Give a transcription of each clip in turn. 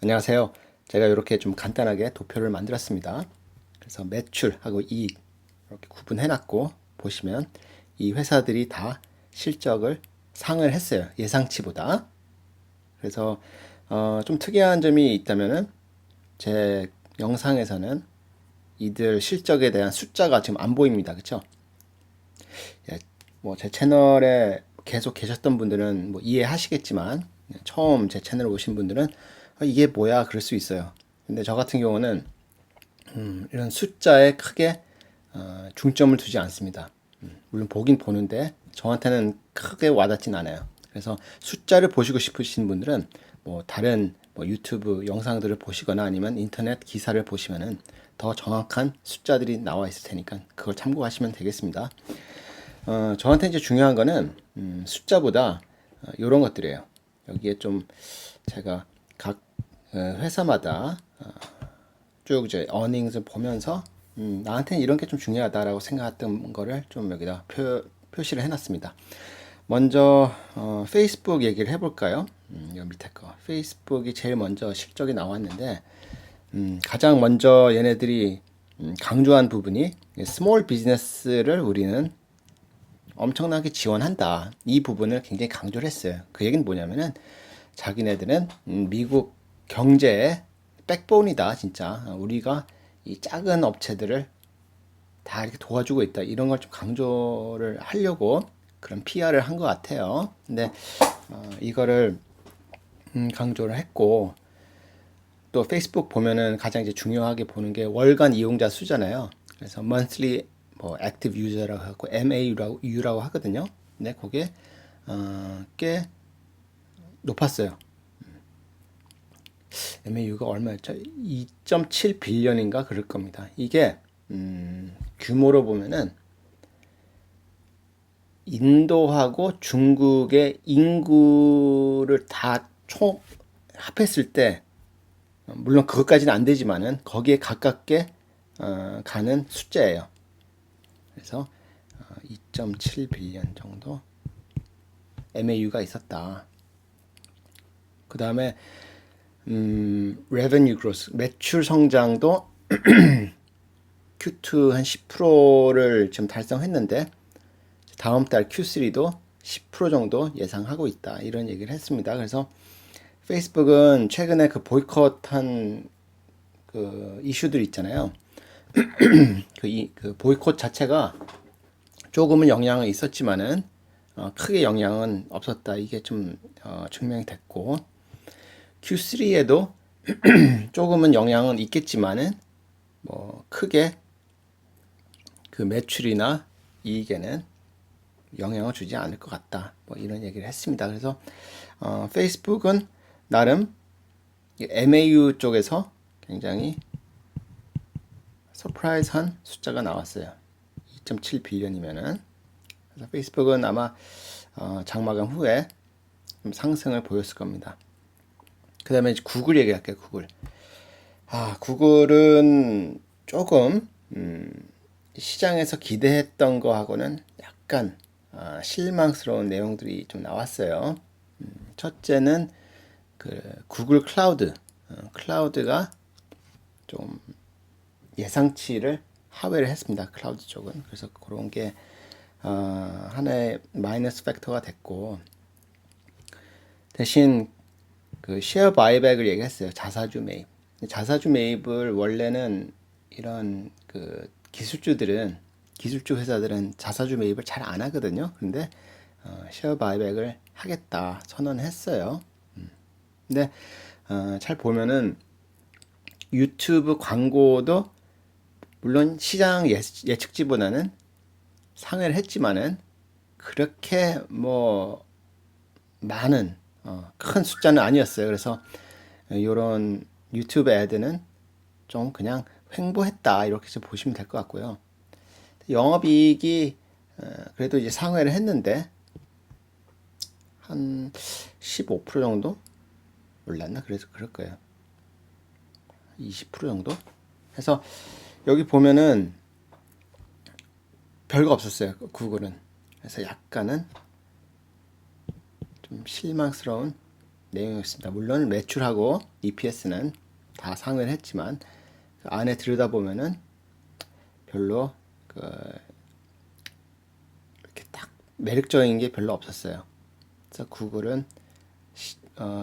안녕하세요. 제가 이렇게 좀 간단하게 도표를 만들었습니다. 그래서 매출하고 이익 이렇게 구분해 놨고 보시면 이 회사들이 다 실적을 상을 했어요. 예상치보다. 그래서 좀 특이한 점이 있다면은 제 영상에서는 이들 실적에 대한 숫자가 지금 안 보입니다. 그쵸? 예, 뭐 제 채널에 계속 계셨던 분들은 뭐 이해하시겠지만 처음 제 채널 오신 분들은 이게 뭐야 그럴 수 있어요. 근데 저 같은 경우는 이런 숫자에 크게 중점을 두지 않습니다. 물론 보긴 보는데 저한테는 크게 와닿진 않아요. 그래서 숫자를 보시고 싶으신 분들은 뭐 다른 뭐 유튜브 영상들을 보시거나 아니면 인터넷 기사를 보시면은 더 정확한 숫자들이 나와 있을 테니까 그걸 참고하시면 되겠습니다. 저한테 이제 중요한 거는 숫자보다 이런 것들이에요. 여기에 좀 제가 각 회사마다 쭉 이제 어닝을 보면서 나한테는 이런 게 좀 중요하다라고 생각했던 거를 좀 여기다 표시를 해놨습니다. 먼저 페이스북 얘기를 해볼까요? 여기 밑에 거 페이스북이 제일 먼저 실적이 나왔는데 가장 먼저 얘네들이 강조한 부분이 스몰 비즈니스를 우리는 엄청나게 지원한다. 이 부분을 굉장히 강조를 했어요. 그 얘기는 뭐냐면은 자기네들은 미국 경제의 백본이다. 진짜 우리가 이 작은 업체들을 다 이렇게 도와주고 있다. 이런 걸 좀 강조를 하려고 그런 PR을 한 것 같아요. 근데 이거를 강조를 했고 또 페이스북 보면은 가장 이제 중요하게 보는 게 월간 이용자 수잖아요. 그래서 monthly 뭐 active user라고 하고 MAU라고 하거든요. 근데 그게 꽤 높았어요. MAU가 얼마였죠? 2.7 빌런인가 그럴 겁니다. 이게 규모로 보면은 인도하고 중국의 인구를 다 총 합했을 때 물론 그것까지는 안 되지만은 거기에 가깝게 가는 숫자예요. 그래서 2.7 빌리언 정도 MAU가 있었다. 그 다음에 revenue growth 매출 성장도 Q2 한 10%를 지금 달성했는데 다음 달 Q3도 10% 정도 예상하고 있다. 이런 얘기를 했습니다. 그래서 페이스북은 최근에 그 보이콧한 그 이슈들 있잖아요. 그 보이콧 자체가 조금은 영향은 있었지만은 크게 영향은 없었다. 이게 좀 증명이 됐고 Q3에도 조금은 영향은 있겠지만은 뭐 크게 그 매출이나 이익에는 영향을 주지 않을 것 같다. 뭐 이런 얘기를 했습니다. 그래서 페이스북은 나름 MAU 쪽에서 굉장히 서프라이즈한 숫자가 나왔어요. 2.7 빌리언이면은 그래서 페이스북은 아마 장마감 후에 좀 상승을 보였을 겁니다. 그 다음에 구글 얘기할게요. 구글. 구글은 조금 시장에서 기대했던 거하고는 약간 실망스러운 내용들이 좀 나왔어요. 첫째는 그 구글 클라우드, 클라우드가 좀 예상치를 하회를 했습니다. 클라우드 쪽은. 그래서 그런 게 하나의 마이너스 팩터가 됐고 대신 그 쉐어 바이백을 얘기했어요. 자사주 매입. 자사주 매입을 원래는 이런 그 기술주 회사들은 자사주 매입을 잘 안 하거든요. 근데 쉐어 바이백을 하겠다 선언했어요. 근데 잘 보면은 유튜브 광고도 물론 시장 예측치보다는 상회를 했지만은 그렇게 뭐 많은 큰 숫자는 아니었어요. 그래서 이런 유튜브 애드는 좀 그냥 횡보했다 이렇게 좀 보시면 될 것 같고요. 영업이익이 그래도 이제 상회를 했는데 한 15% 정도 올랐나? 그래서 그럴 거예요. 20% 정도? 해서 여기 보면은 별거 없었어요. 구글은. 그래서 약간은 좀 실망스러운 내용이었습니다. 물론 매출하고 EPS는 다 상회를 했지만 그 안에 들여다보면은 별로 이렇게 딱 매력적인 게 별로 없었어요. 그래서 구글은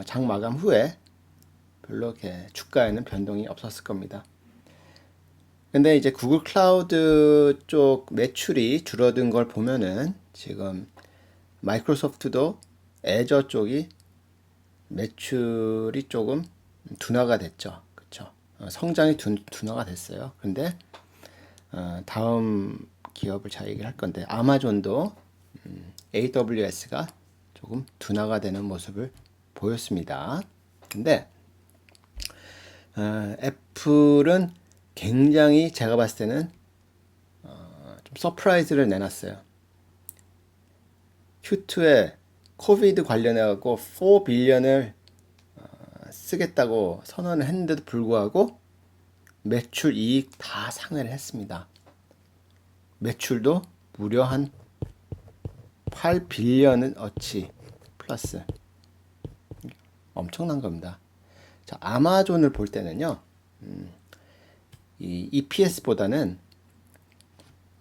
장 마감 후에 별로 이렇게 주가에는 변동이 없었을 겁니다. 근데 이제 구글 클라우드 쪽 매출이 줄어든 걸 보면은 지금 마이크로소프트도 애저 쪽이 매출이 조금 둔화가 됐죠. 그쵸? 성장이 둔화가 됐어요. 근데 다음 기업을 잘 얘기를 할 건데 아마존도 AWS가 조금 둔화가 되는 모습을 보였습니다. 근데 애플은 굉장히 제가 봤을 때는 좀 서프라이즈를 내놨어요. Q2에 코비드 관련해갖고 4 빌리언을 쓰겠다고 선언을 했는데도 불구하고 매출 이익 다 상회를 했습니다. 매출도 무려 한 8 빌리언은 어치 플러스 엄청난 겁니다. 자, 아마존을 볼 때는요, 이 EPS보다는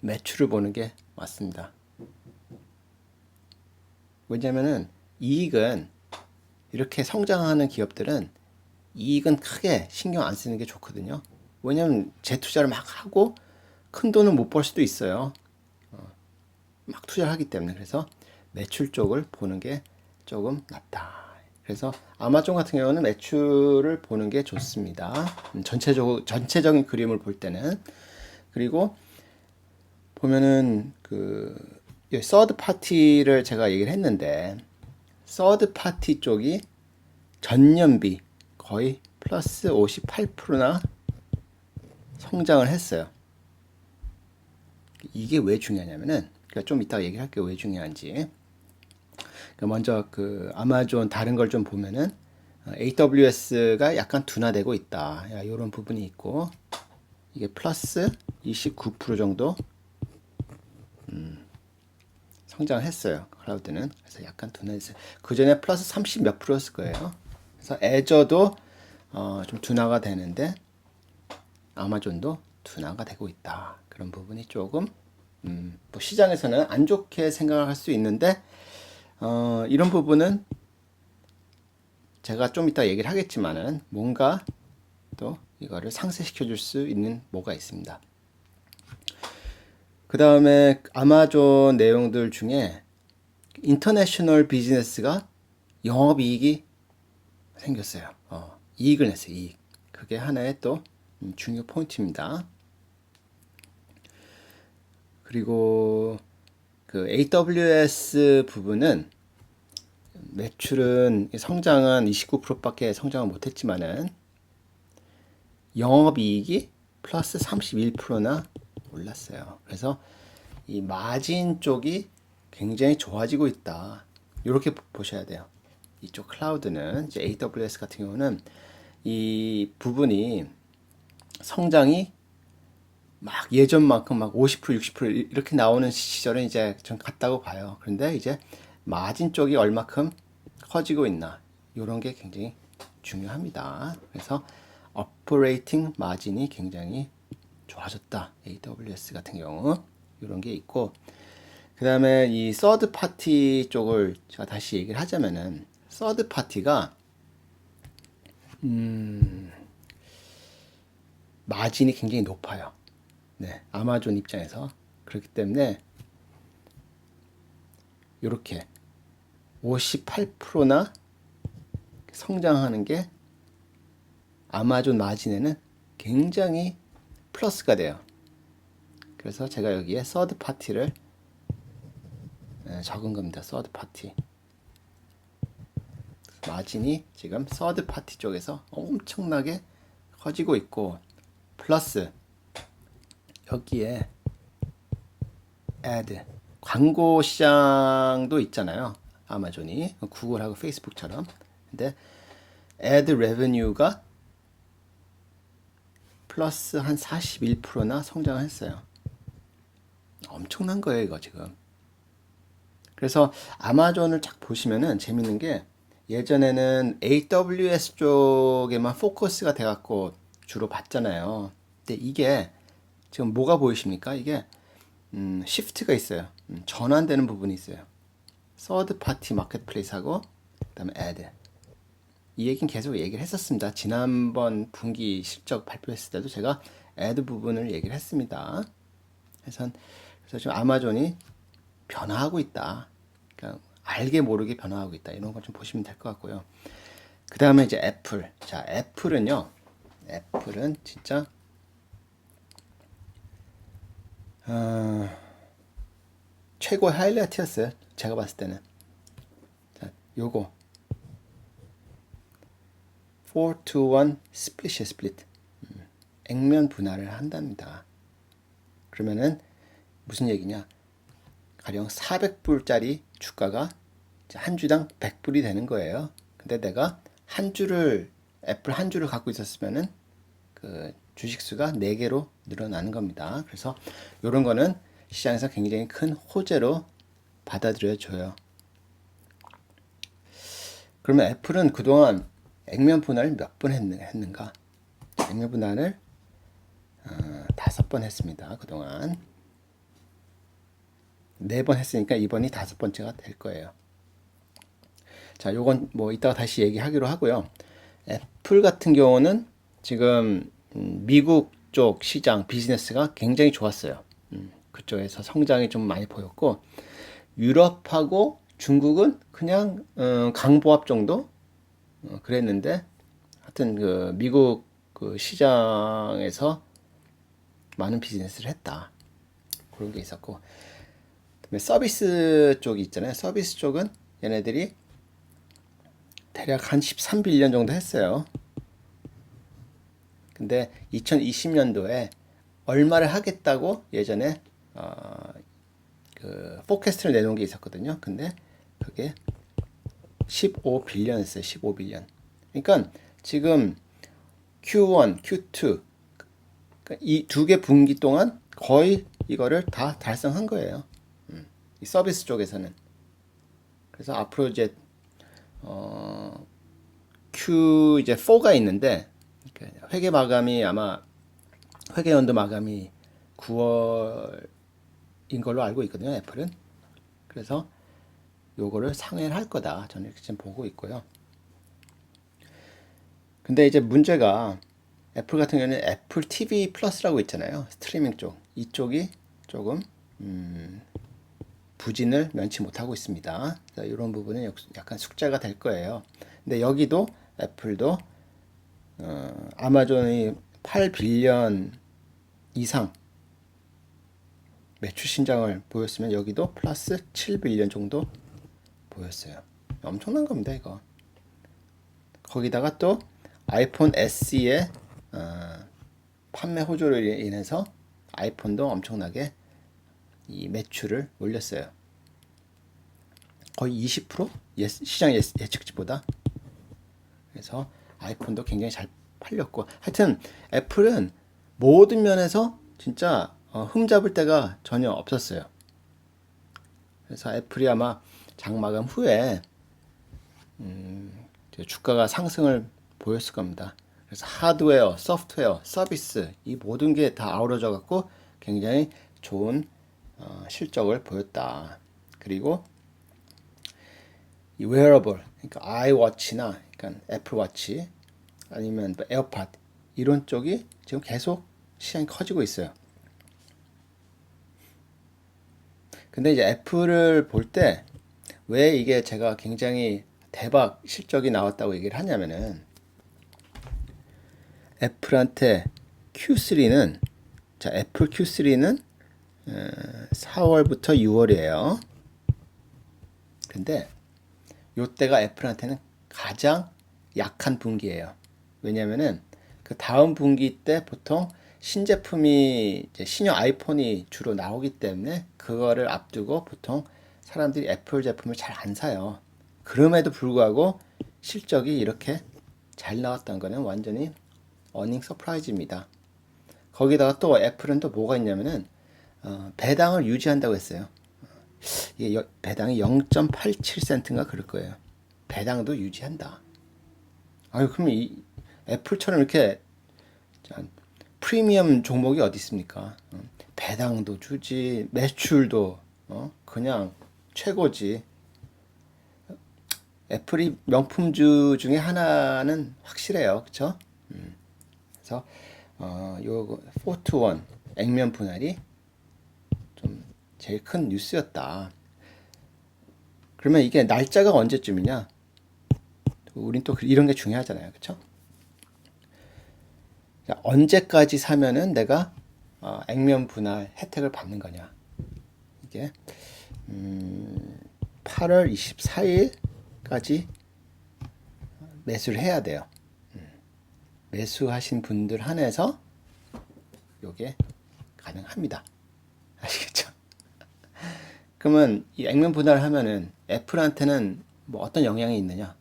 매출을 보는 게 맞습니다. 왜냐면은 이익은 이렇게 성장하는 기업들은 이익은 크게 신경 안 쓰는 게 좋거든요. 왜냐면 재투자를 막 하고 큰 돈을 못 벌 수도 있어요. 막 투자를 하기 때문에. 그래서 매출 쪽을 보는 게 조금 낫다. 그래서 아마존 같은 경우는 매출을 보는 게 좋습니다. 전체적인 그림을 볼 때는. 그리고 보면은 서드 파티를 제가 얘기를 했는데 서드 파티 쪽이 전년비 거의 플러스 58%나 성장을 했어요. 이게 왜 중요하냐면은 좀 이따가 얘기를 할게요. 왜 중요한지. 먼저 아마존 다른 걸 좀 보면은 AWS가 약간 둔화되고 있다. 이런 부분이 있고 이게 플러스 29% 정도 성장을 했어요. 클라우드는. 그래서 약간 둔화했어요. 그 전에 플러스 30 몇 프로였을 거예요. 그래서 애저도 좀 둔화가 되는데 아마존도 둔화가 되고 있다. 그런 부분이 조금 뭐 시장에서는 안 좋게 생각을 할 수 있는데 이런 부분은 제가 좀 이따 얘기를 하겠지만은 뭔가 또 이거를 상쇄시켜 줄 수 있는 뭐가 있습니다. 그 다음에 아마존 내용들 중에 인터내셔널 비즈니스가 영업이익이 생겼어요. 이익을 냈어요. 이익. 그게 하나의 또 중요 포인트입니다. 그리고 AWS 부분은 매출은 성장은 29%밖에 성장을 못했지만은 영업이익이 플러스 31%나 올랐어요. 그래서 이 마진 쪽이 굉장히 좋아지고 있다. 이렇게 보셔야 돼요. 이쪽 클라우드는 이제 AWS 같은 경우는 이 부분이 성장이 막 예전만큼 막 50%, 60% 이렇게 나오는 시절은 이제 좀 갔다고 봐요. 그런데 이제 마진 쪽이 얼마큼 커지고 있나 이런 게 굉장히 중요합니다. 그래서 오퍼레이팅 마진이 굉장히 좋아졌다. AWS 같은 경우 이런 게 있고 그 다음에 이 서드 파티 쪽을 제가 다시 얘기를 하자면은 서드 파티가 마진이 굉장히 높아요. 네, 아마존 입장에서 그렇기 때문에 이렇게 58%나 성장하는 게 아마존 마진에는 굉장히 플러스가 돼요. 그래서 제가 여기에 서드 파티를 적은 겁니다. 서드 파티. 마진이 지금 서드 파티 쪽에서 엄청나게 커지고 있고 플러스 여기에 애드 광고 시장도 있잖아요. 아마존이 구글하고 페이스북처럼. 근데 애드 레베뉴가 플러스 한 41%나 성장을 했어요. 엄청난 거예요, 이거 지금. 그래서 아마존을 쫙 보시면은 재밌는 게 예전에는 AWS 쪽에만 포커스가 돼갖고 주로 봤잖아요. 근데 이게 지금 뭐가 보이십니까? 이게 시프트가 있어요. 전환되는 부분이 있어요. 서드 파티 마켓플레이스하고 그다음에 애드. 이 얘기는 계속 얘기를 했었습니다. 지난번 분기 실적 발표했을 때도 제가 애드 부분을 얘기를 했습니다. 그래서 지금 아마존이 변화하고 있다. 그러니까 알게 모르게 변화하고 있다. 이런 걸 좀 보시면 될 것 같고요. 그 다음에 이제 애플. 자, 애플은 진짜 최고의 하이라이트였어요. 제가 봤을 때는. 자, 요거 4 to 1 스플릿이에요, 스플릿. 액면 분할을 한답니다. 그러면은 무슨 얘기냐? 가령 400불짜리 주가가 한 주당 100불이 되는 거예요. 근데 내가 애플 한 주를 갖고 있었으면은 그 주식수가 4개로 늘어나는 겁니다. 그래서 이런 거는 시장에서 굉장히 큰 호재로 받아들여져요. 그러면 애플은 그동안 액면 분할을 몇 번 했는가? 액면 분할을 5번 했습니다. 그동안 4번 했으니까 이번이 5번째가 될 거예요. 자, 요건 뭐 이따가 다시 얘기하기로 하고요. 애플 같은 경우는 지금 미국 쪽 시장 비즈니스가 굉장히 좋았어요. 그쪽에서 성장이 좀 많이 보였고, 유럽하고 중국은 그냥 강보합 정도 그랬는데, 하여튼 그 미국 그 시장에서 많은 비즈니스를 했다. 그런 게 있었고, 그다음에 서비스 쪽이 있잖아요. 서비스 쪽은 얘네들이 대략 한 13빌리언 정도 했어요. 근데 2020년도에 얼마를 하겠다고 예전에 그 포캐스트를 내놓은 게 있었거든요. 근데 그게 15빌리언이었어요. 15빌리언. 그러니까 지금 Q1, Q2 이 두 개 분기 동안 거의 이거를 다 달성한 거예요. 이 서비스 쪽에서는. 그래서 앞으로 이제 Q 이제 4가 있는데 회계 마감이 아마 회계 연도 마감이 9월인 걸로 알고 있거든요. 애플은. 그래서 요거를 상회를 할 거다. 저는 이렇게 지금 보고 있고요. 근데 이제 문제가 애플 같은 경우는 애플 TV 플러스라고 있잖아요. 스트리밍 쪽. 이쪽이 조금 부진을 면치 못하고 있습니다. 이런 부분은 약간 숙제가 될 거예요. 근데 여기도 애플도 아마존이 8빌리언 이상 매출 신장을 보였으면 여기도 플러스 7빌리언 정도 보였어요. 엄청난 겁니다, 이거. 거기다가 또 아이폰 SE의 판매 호조로 인해서 아이폰도 엄청나게 이 매출을 올렸어요. 거의 20% 시장 예측치보다. 그래서 아이폰도 굉장히 잘 팔렸고, 하여튼 애플은 모든 면에서 진짜 흠잡을 데가 전혀 없었어요. 그래서 애플이 아마 장마감 후에 주가가 상승을 보였을 겁니다. 그래서 하드웨어, 소프트웨어, 서비스 이 모든 게 다 아우러져 갖고 굉장히 좋은 실적을 보였다. 그리고 이 웨어러블, 그러니까 아이워치나 그러니까 애플워치 아니면 에어팟 이런 쪽이 지금 계속 시장이 커지고 있어요. 근데 이제 애플을 볼 때 왜 이게 제가 굉장히 대박 실적이 나왔다고 얘기를 하냐면은 애플한테 Q3는 자 애플 Q3는 4월부터 6월이에요. 근데 요때가 애플한테는 가장 약한 분기예요. 왜냐면은 그 다음 분기 때 보통 신제품이 이제 신형 아이폰이 주로 나오기 때문에 그거를 앞두고 보통 사람들이 애플 제품을 잘 안 사요. 그럼에도 불구하고 실적이 이렇게 잘 나왔다는 거는 완전히 어닝 서프라이즈입니다. 거기다가 또 애플은 또 뭐가 있냐면은 배당을 유지한다고 했어요. 이게 배당이 0.87센트인가 그럴 거예요. 배당도 유지한다. 아유, 그럼 이 애플처럼 이렇게 프리미엄 종목이 어디 있습니까? 배당도 주지, 매출도 그냥 최고지. 애플이 명품주 중에 하나는 확실해요, 그렇죠? 그래서 요 4-to-1 액면 분할이 좀 제일 큰 뉴스였다. 그러면 이게 날짜가 언제쯤이냐? 우린 또 이런 게 중요하잖아요, 그렇죠? 언제까지 사면은 내가 액면 분할 혜택을 받는 거냐? 이게 8월 24일까지 매수를 해야 돼요. 매수하신 분들 한해서 요게 가능합니다. 아시겠죠? 그러면 이 액면 분할을 하면은 애플한테는 뭐 어떤 영향이 있느냐?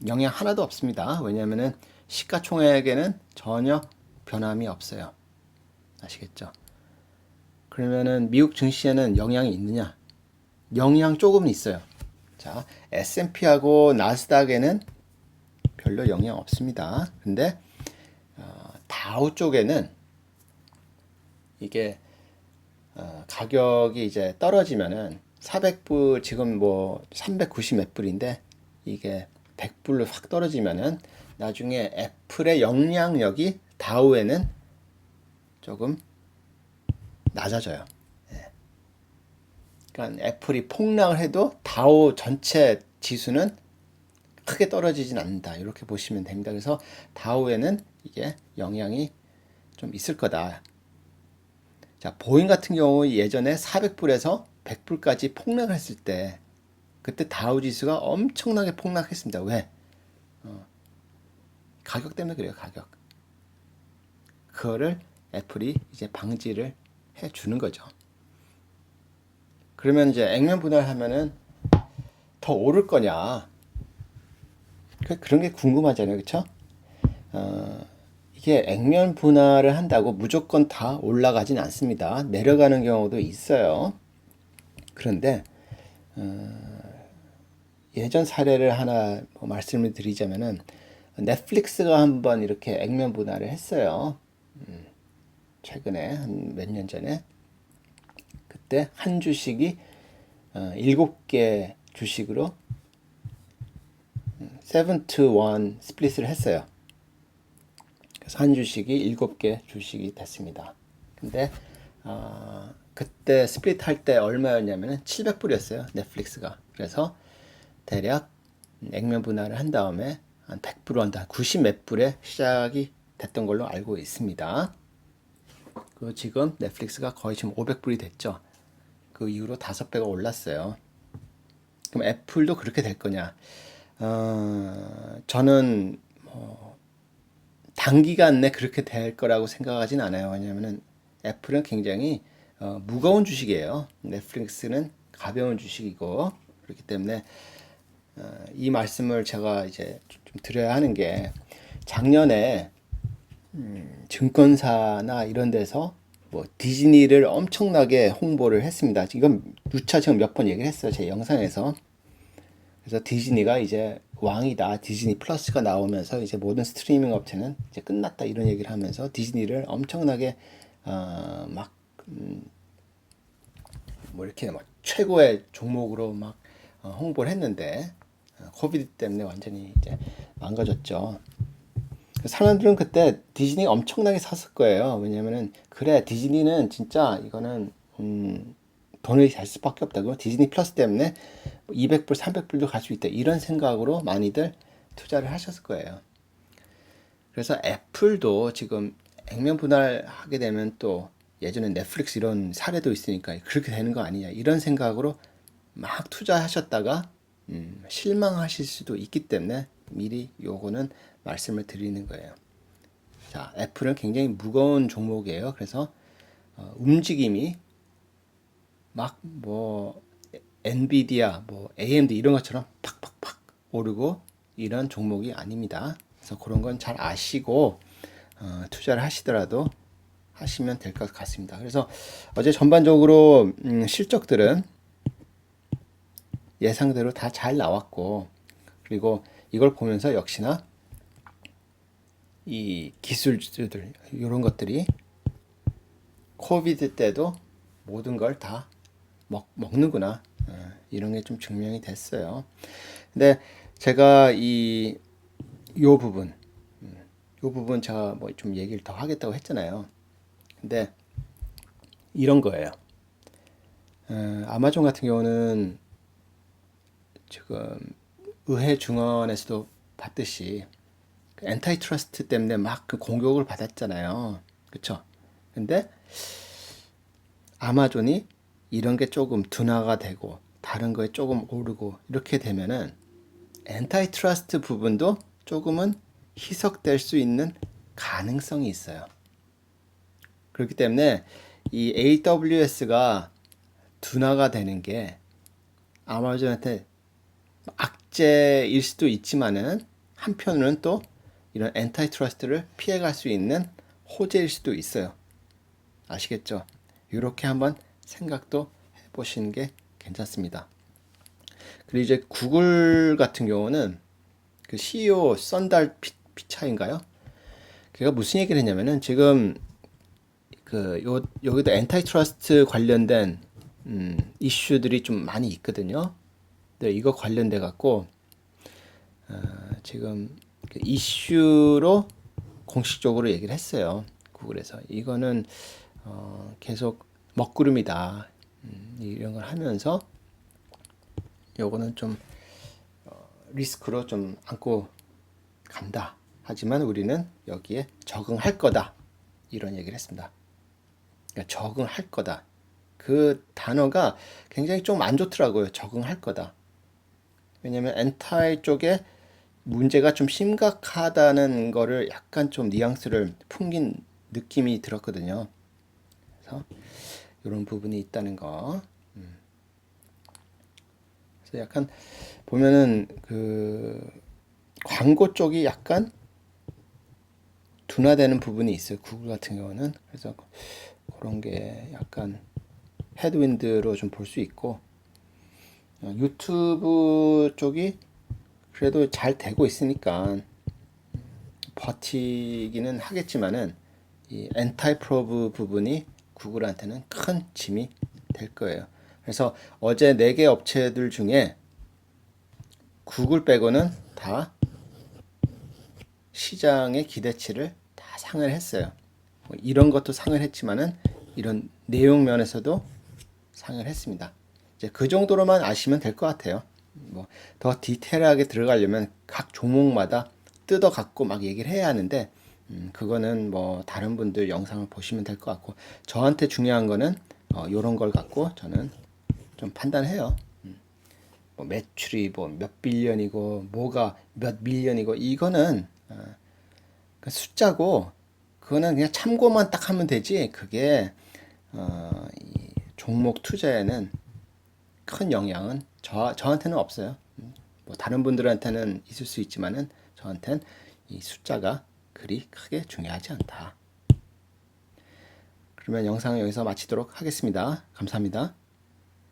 영향 하나도 없습니다. 왜냐하면은 시가총액에는 전혀 변함이 없어요. 아시겠죠? 그러면은 미국 증시에는 영향이 있느냐? 영향 조금은 있어요. 자, S&P하고 나스닥에는 별로 영향 없습니다. 근데 다우 쪽에는 이게 가격이 이제 떨어지면은 400불 지금 뭐 390 몇 불인데 이게 100불로 확 떨어지면은 나중에 애플의 영향력이 다우에는 조금 낮아져요. 그러니까 애플이 폭락을 해도 다우 전체 지수는 크게 떨어지진 않는다. 이렇게 보시면 됩니다. 그래서 다우에는 이게 영향이 좀 있을 거다. 자, 보잉 같은 경우 예전에 400불에서 100불까지 폭락을 했을 때 그때 다우 지수가 엄청나게 폭락했습니다. 왜? 가격 때문에 그래요. 가격. 그거를 애플이 이제 방지를 해 주는 거죠. 그러면 이제 액면 분할하면은 더 오를 거냐? 그런 게 궁금하잖아요, 그렇죠? 이게 액면 분할을 한다고 무조건 다 올라가진 않습니다. 내려가는 경우도 있어요. 그런데 예전 사례를 하나 뭐 말씀을 드리자면은 넷플릭스가 한번 이렇게 액면 분할을 했어요. 최근에 한 몇 년 전에 그때 한 주식이 7개 주식으로 7-to-1 스플릿을 했어요. 그래서 한 주식이 7개 주식이 됐습니다. 근데 그때 스플릿 할 때 얼마였냐면 700불이었어요. 넷플릭스가. 그래서 대략 액면 분할을 한 다음에 한 100불 한다. 90 몇 불에 시작이 됐던 걸로 알고 있습니다. 그 지금 넷플릭스가 거의 지금 500불이 됐죠. 그 이후로 5배가 올랐어요. 그럼 애플도 그렇게 될 거냐? 저는 단기간 내 그렇게 될 거라고 생각하진 않아요. 왜냐면은 애플은 굉장히 무거운 주식이에요. 넷플릭스는 가벼운 주식이고 그렇기 때문에 이 말씀을 제가 이제 좀 드려야 하는 게 작년에 증권사나 이런 데서 뭐 디즈니를 엄청나게 홍보를 했습니다. 이건 누차 지금 몇 번 얘기를 했어요. 제 영상에서. 그래서 디즈니가 이제 왕이다. 디즈니 플러스가 나오면서 이제 모든 스트리밍 업체는 이제 끝났다. 이런 얘기를 하면서 디즈니를 엄청나게 막 뭐 이렇게 막 최고의 종목으로 막 홍보를 했는데 코비드 때문에 완전히 이제 망가졌죠. 사람들은 그때 디즈니 엄청나게 샀을 거예요. 왜냐면은 그래 디즈니는 진짜 이거는 돈을 잘 수밖에 없다고 디즈니 플러스 때문에 200불, 300불도 갈 수 있다 이런 생각으로 많이들 투자를 하셨을 거예요. 그래서 애플도 지금 액면 분할하게 되면 또 예전에 넷플릭스 이런 사례도 있으니까 그렇게 되는 거 아니냐 이런 생각으로 막 투자하셨다가 실망하실 수도 있기 때문에 미리 요거는 말씀을 드리는 거예요. 자, 애플은 굉장히 무거운 종목이에요. 그래서 움직임이 막 뭐 엔비디아, 뭐 AMD 이런 것처럼 팍팍팍 오르고 이런 종목이 아닙니다. 그래서 그런 건 잘 아시고 투자를 하시더라도 하시면 될 것 같습니다. 그래서 어제 전반적으로 실적들은 예상대로 다 잘 나왔고 그리고 이걸 보면서 역시나 이 기술주들 이런 것들이 코비드 때도 모든 걸 다 먹는구나. 이런 게 좀 증명이 됐어요. 근데 제가 요 부분, 요 부분 제가 뭐 좀 얘기를 더 하겠다고 했잖아요. 근데 이런 거예요. 아마존 같은 경우는 지금 의회 중원에서도 봤듯이 그 엔타이 트러스트 때문에 막 그 공격을 받았잖아요. 그쵸? 근데 아마존이 이런 게 조금 둔화가 되고 다른 거에 조금 오르고 이렇게 되면은 엔타이 트러스트 부분도 조금은 희석될 수 있는 가능성이 있어요. 그렇기 때문에 이 AWS가 둔화가 되는 게 아마존한테 악재일 수도 있지만은 한편으로는 또 이런 엔타이 트러스트를 피해갈 수 있는 호재일 수도 있어요. 아시겠죠? 이렇게 한번 생각도 해보시는 게 괜찮습니다. 그리고 이제 구글 같은 경우는 그 CEO 썬달 피차인가요? 걔가 무슨 얘기를 했냐면은 지금 여기도 엔타이 트러스트 관련된 이슈들이 좀 많이 있거든요. 근데 이거 관련돼 갖고 지금 그 이슈로 공식적으로 얘기를 했어요. 구글에서 이거는 계속 먹구름이다. 이런 걸 하면서 요거는 좀 리스크로 좀 안고 간다. 하지만 우리는 여기에 적응할 거다. 이런 얘기를 했습니다. 그러니까 적응할 거다. 그 단어가 굉장히 좀 안 좋더라고요. 적응할 거다. 왜냐면 엔타이 쪽에 문제가 좀 심각하다는 거를 약간 좀 뉘앙스를 풍긴 느낌이 들었거든요. 그래서 이런 부분이 있다는 거. 그래서 약간 보면은 그 광고 쪽이 약간 둔화되는 부분이 있어요. 구글 같은 경우는. 그래서 그런 게 약간 헤드윈드로 좀 볼 수 있고 유튜브 쪽이 그래도 잘 되고 있으니까 버티기는 하겠지만은 이 엔타이 프로브 부분이 구글한테는 큰 짐이 될 거예요. 그래서 어제 4개 업체들 중에 구글 빼고는 다 시장의 기대치를 다 상을 했어요. 뭐 이런 것도 상을 했지만은 이런 내용 면에서도 상을 했습니다. 이제 그 정도로만 아시면 될 것 같아요. 뭐 더 디테일하게 들어가려면 각 종목마다 뜯어 갖고 막 얘기를 해야 하는데 그거는 뭐 다른 분들 영상을 보시면 될 것 같고 저한테 중요한 거는 요런 걸 갖고 저는 좀 판단해요. 뭐 매출이 뭐 몇 빌리언이고 뭐가 몇 밀리언이고 이거는 그 숫자고 그거는 그냥 참고만 딱 하면 되지 그게 이 종목 투자에는 큰 영향은 저한테는 없어요. 뭐 다른 분들한테는 있을 수 있지만은 저한테는 이 숫자가 그리 크게 중요하지 않다. 그러면 영상을 여기서 마치도록 하겠습니다. 감사합니다.